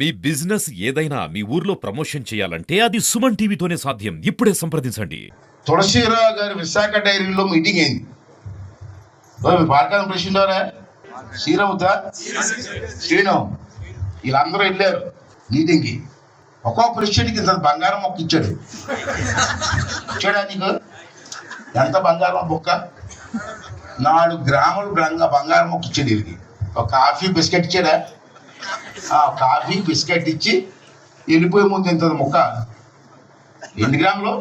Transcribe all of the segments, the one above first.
మీ business ఏదైనా మీ ఊర్లో promotion చేయాలంటే అది సుమన్ టీవీతోనే సాధ్యం. ఇప్పుడే సంప్రదించండి. తులసిరావు గారి విశాఖ డైరీలో మీటింగ్ అయింది. పాలకాలం ప్రెసిడెంట్ శ్రీరావుతా శ్రీను వీళ్ళందరూ వెళ్ళారు మీటింగ్కి. ఒక్కొక్క ప్రెసిడెంట్కి ఇంత బంగారం మొక్క ఇచ్చాడు. ఇచ్చాడా నీకు? ఎంత బంగారం మొక్క? 4 గ్రాములు బంగారం మొక్క ఇచ్చాడు వీరికి. ఒక కాఫీ బిస్కెట్ ఇచ్చాడా? కాఫీ బిస్కెట్ ఇచ్చి వెళ్ళిపోయే ముందు ఇంత మొక్క. ఎన్ని గ్రాములు?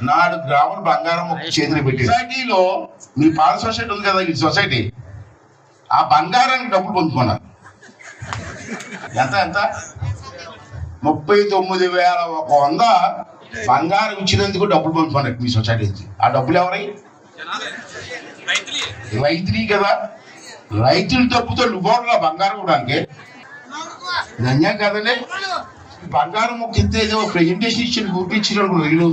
4 గ్రాములు బంగారం మొక్క చేతిని పెట్టి సొసైటీలో మీ పాల సొసైటీ ఉంది కదా, ఈ సొసైటీ ఆ బంగారానికి డబ్బులు పొందుకున్నారు. ఎంత ఎంత 39,100 బంగారం ఇచ్చినందుకు డబ్బులు పొందుకున్నారు మీ సొసైటీ నుంచి. ఆ డబ్బులు ఎవరై? రైతులీ కదా. రైతుల డబ్బుతో నువ్వు బంగారం ఇవ్వడానికి ధన్యం కదండి. బంగారం మొక్క ఇస్తే ఏదో ప్రెజెంటేషన్ ఇచ్చిన గుర్తించిన వీళ్ళు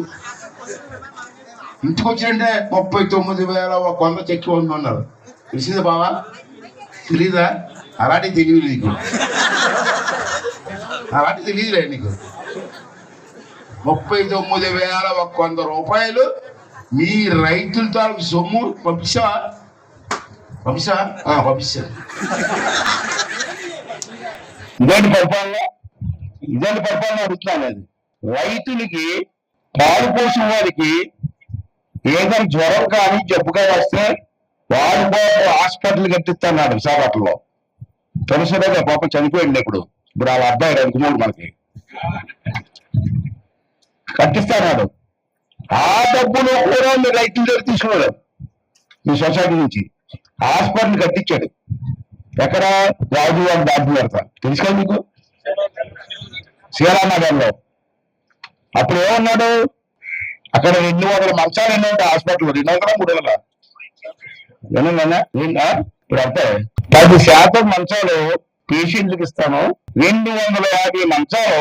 ఇంటికి వచ్చినంటే 39,100 చెక్కి ఉన్నారు. తెలిసిందా బావా? తెలీదా? అలాంటి తెలియదు నీకు, అలాంటి తెలియదులే నీకు. 39,100 రూపాయలు మీ రైతుల తాలూకు సొమ్ము పంపిస్తా. ఇదేంటి పరిపాలన అడుగుతున్నాను. రైతులకి పాలు పోసిన వారికి ఏదైనా జ్వరం కానీ జబ్బు కానీ వస్తే వాడు హాస్పిటల్ కట్టిస్తున్నాడు విశాఖపట్నంలో. తులసిరావు పాపం చనిపోయింది. ఇప్పుడు వాళ్ళ అబ్బాయి రఘుమూడు మనకి కట్టిస్తున్నాడు. ఆ డబ్బులు కూడా మీరు రైతుల దగ్గర తీసుకున్నాడు. మీ సొసైటీ నుంచి హాస్పిటల్ కట్టించాడు. ఎక్కడ? రాజు వాడు దాటి పెడతా తెలుసు కదా మీకు, శ్రీరామనగర్లో. అప్పుడు ఏమన్నాడు? అక్కడ 200 మంచాలు ఎన్నో ఉంటాయి హాస్పిటల్లో. 200 300 ఇప్పుడు అంటే 10% మంచాలు పేషెంట్లకు ఇస్తాను, 250 మంచాలు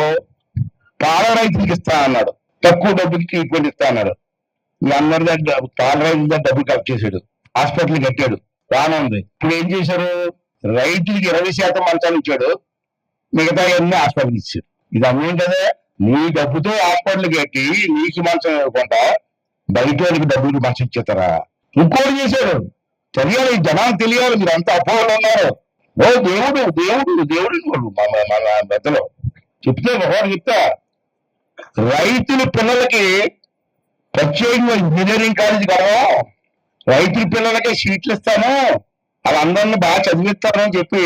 పాల రైతులకు ఇస్తా అన్నాడు. తక్కువ డబ్బులకి ట్రీట్మెంట్ ఇస్తా అన్నాడు. మీ అందరి దగ్గర పాల రైతుల దగ్గర డబ్బులు కట్ చేశాడు, హాస్పిటల్ కట్టాడు, బాగానే ఉంది. ఇప్పుడు ఏం చేశారు? రైతులకి 20% మంచాలు ఇచ్చాడు, మిగతా అన్ని హాస్పిటల్ ఇచ్చాడు. ఇది అమ్మేం కదా. నీ డబ్బుతో హాస్పిటల్ కట్టి నీకు మంచం ఇవ్వకుండా బయట వాళ్ళకి డబ్బులకి మంచం ఇచ్చేస్తారా? ఇంకోటి చేశాడు. తెలియాలి, జనాలు తెలియాలి మీరు అంత అపోహలు ఉన్నారు. ఓ దేవుడు దేవుడు దేవుడు మన పెద్దలు చెప్తే ఒకటి చెప్తా. రైతుల పిల్లలకి ప్రత్యేకంగా ఇంజనీరింగ్ కాలేజీ కదా, రైతుల పిల్లలకి సీట్లు ఇస్తాను, వాళ్ళందరినీ బాగా చదివిస్తాను అని చెప్పి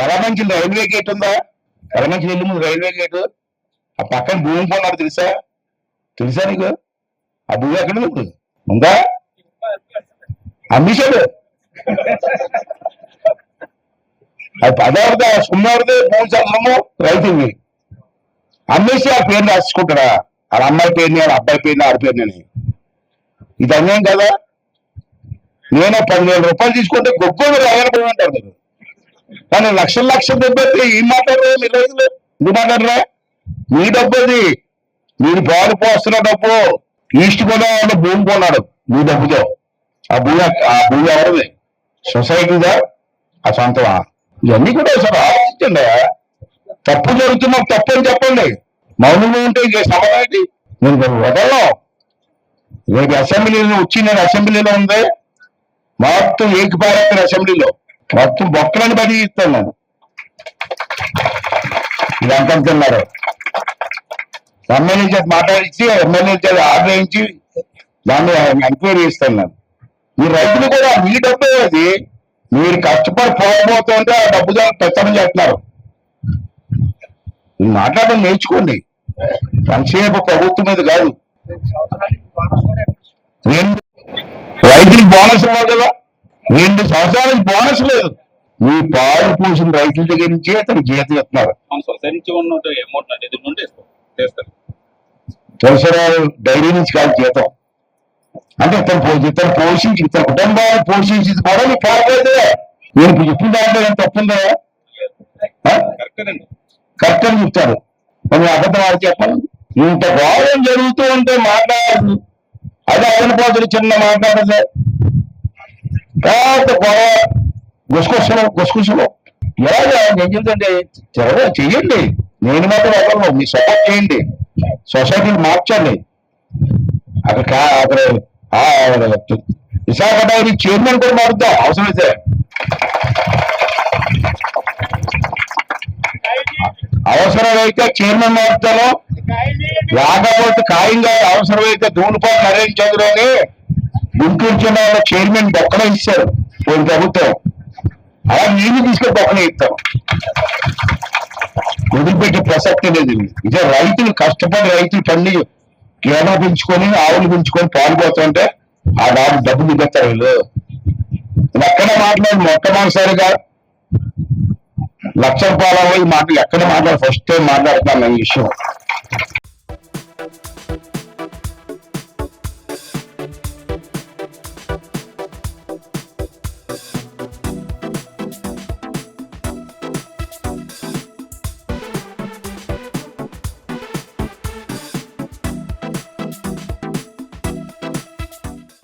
ఎర్రమంచి రైల్వే గేట్ ఉందా? ఎర్రమంచి వెళ్ళి ముందు రైల్వే గేటు ఆ పక్కన భూమి కొన్నారు. తెలుసా నీకు? ఆ భూమి ఎక్కడ ఉందా? అమ్మేశాడు. అది 10 సున్నారుది భూమి సంవత్సరము రైతుని అమ్మేసి ఆ పేరు రాసుకుంటారా? వాళ్ళ అమ్మాయి పేరుని, వాళ్ళ అబ్బాయి పేరుని, ఆడి పేరుని. ఇది అన్యాయం కదా. నేను 10,000 రూపాయలు తీసుకుంటే గొప్పలు రాయకపోయి ఉంటారు మీరు, కానీ లక్షలు డబ్బు ఏం మాట్లాడరు మీరు రైతులు? ఎందుకు మాట్లాడరా? మీ డబ్బు అది, మీరు పాలు పోస్తున్న డబ్బు. ఈస్ట్ గోదావరిలో భూమి కొన్నాడు మీ డబ్బుతో. ఆ భూమి ఎవరిది? సొసైటీదా? ఆ సొంతమా? ఇవన్నీ కూడా ఒకసారి ఆలోచించండి. తప్పు జరుగుతున్నా తప్పు అని చెప్పండి. మౌనంగా ఉంటే ఇంకే సమాధానం. నేను వదలం. రేపు అసెంబ్లీలో వచ్చి, నేను అసెంబ్లీలో ఉంది మొత్తం ఏకపారేస్తారు. అసెంబ్లీలో మొత్తం బొక్కలని బడి ఇస్తాను నేను. ఇది అంటున్నారు. ఎమ్మెల్యే చేత మాట్లాడించి, ఎమ్మెల్యే చేత ఆర్డర్ వేయించి దాన్ని ఎంక్వైరీ ఇస్తాను నేను. మీ రైతులు కూడా మీ డబ్బే అది, మీరు కష్టపడి పోకపోతుంటే ఆ డబ్బు దాన్ని పెత్తనం చేస్తున్నారు. మీరు మాట్లాడడం నేర్చుకోండి. సంక్షేమ ప్రభుత్వం మీద కాదు. రైతులకు బోనస్ ఇవ్వాలి కదా. 2 సంవత్సరాలకు బోనస్ లేదు. మీ పాలు పూసిన రైతుల దగ్గర నుంచి అతను జీతం ఇస్తున్నారు. తులసిరావు డైరీ నుంచి కాదు జీతం. అంటే ఇతను పోషించి, ఇతని కుటుంబాన్ని పోషించింది కూడా మీ పాలైతే. నేను చెప్పిన దాంట్లో ఏం తప్పుందా? కరెక్ట్ అని చెప్తారు. మరి అబద్ధం వాడు చెప్పాలి. ఇంత గౌరవం జరుగుతూ ఉంటే మాట్లాడదు. అదే ఆయన పోతులు చిన్న మాట్లాడదు. గొడవ గుసగుసలు ఎలాగా నేను చెప్తుంటే చెయ్యండి, నేను మాత్రం ఎవరు మీ సపోర్ట్ చేయండి, సొసైటీని మార్చండి. అక్కడ విశాఖ డైరీ చైర్మన్ కూడా మారుద్దాం అవసరమైతే. అవసరమైతే చైర్మన్ మారుతాను, లేకపోతే ఖాయంగా అవసరమైతే ధూళిపాటు నరేంద్ర చంద్రని గుంటూరు జిల్లాలో చైర్మన్ బొక్కనే ఇచ్చారు పోయిన ప్రభుత్వం, అలా నీళ్ళు తీసుకొని బొక్కనే ఇస్తాం. వదిలిపెట్టే ప్రసక్తి లేదు. ఇదే రైతులు కష్టపడి రైతులు పండి కేరళ పెంచుకొని ఆవులు పెంచుకొని పాల్పోతుంటే ఆ డబ్బులు ఇస్తారు వీళ్ళు. ఎక్కడ మాట్లాడి మొట్టమొదటిసారిగా లక్ష రూపాయల ఈ మాట ఎక్కడ మాట్లాడి ఫస్ట్ టైం మాట్లాడుతున్నాను ఈ విషయం.